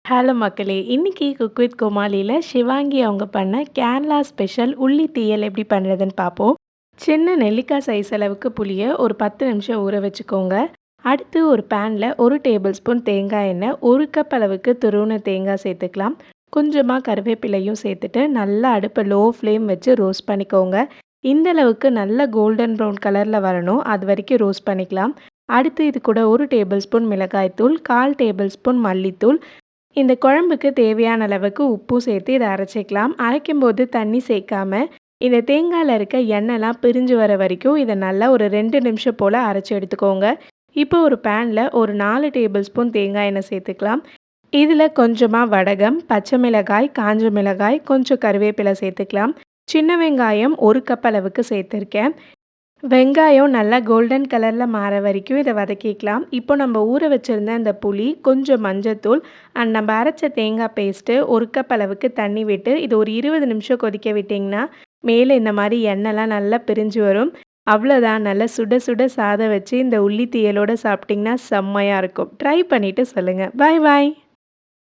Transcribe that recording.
Hello மக்களே! இன்னைக்கு cook with கோமாளில Shivangi அவங்க பண்ண கேரளா ஸ்பெஷல் உள்ளி தீயல் எப்படி பண்ணுறதுன்னு பார்ப்போம். சின்ன நெல்லிக்காய் சைஸ் அளவுக்கு புளிய ஒரு 10 நிமிஷம் ஊற வச்சுக்கோங்க. அடுத்து ஒரு பேன்ல 1 டேபிள் ஸ்பூன் தேங்காய் எண்ணெய், 1 கப் அளவுக்கு துருவின தேங்காய் சேர்த்துக்கலாம். கொஞ்சமா கருவேப்பிலையும் சேர்த்துட்டு நல்லா அடுப்பை லோ ஃப்ளேம் வச்சு ரோஸ்ட் பண்ணிக்கோங்க. இந்த அளவுக்கு நல்ல கோல்டன் ப்ரௌன் கலரில் வரணும், அது வரைக்கும் ரோஸ்ட் பண்ணிக்கலாம். அடுத்து இது கூட 1 டேபிள் ஸ்பூன் மிளகாய்த்தூள், 1/4 டேபிள் ஸ்பூன் மல்லித்தூள், இந்த குழம்புக்கு தேவையான அளவுக்கு உப்பும் சேர்த்து இதை அரைச்சிக்கலாம். அரைக்கும்போது தண்ணி சேர்க்காம இந்த தேங்காயில் இருக்க எண்ணெய்லாம் பிரிஞ்சு வர வரைக்கும் இதை நல்லா ஒரு 2 நிமிஷம் போல் அரைச்சி எடுத்துக்கோங்க. இப்போ ஒரு பேனில் ஒரு 4 டேபிள் ஸ்பூன் தேங்காய் எண்ணெய் சேர்த்துக்கலாம். இதில் கொஞ்சமாக வடகம், பச்சை மிளகாய், காஞ்ச மிளகாய், கொஞ்சம் கருவேப்பிலை சேர்த்துக்கலாம். சின்ன வெங்காயம் 1 கப் அளவுக்கு சேர்த்துருக்கேன். வெங்காயம் நல்லா கோல்டன் கலரில் மாற வரைக்கும் இதை வதக்கிக்கலாம். இப்போ நம்ம ஊற வச்சுருந்த அந்த புளி, கொஞ்சம் மஞ்சத்தூள் அண்ட் நம்ம அரைச்ச தேங்காய் பேஸ்ட்டு 1 கப் அளவுக்கு தண்ணி விட்டு இது ஒரு 20 நிமிஷம் கொதிக்க விட்டிங்கன்னா மேலே இந்த மாதிரி எண்ணெய்லாம் நல்லா பிரிஞ்சு வரும். அவ்வளோதான், நல்லா சுட சுட சாதம் வச்சு இந்த உள்ளி தீயலோடு சாப்பிட்டிங்கன்னா செம்மையாக இருக்கும். ட்ரை பண்ணிவிட்டு சொல்லுங்கள். பாய் பாய்.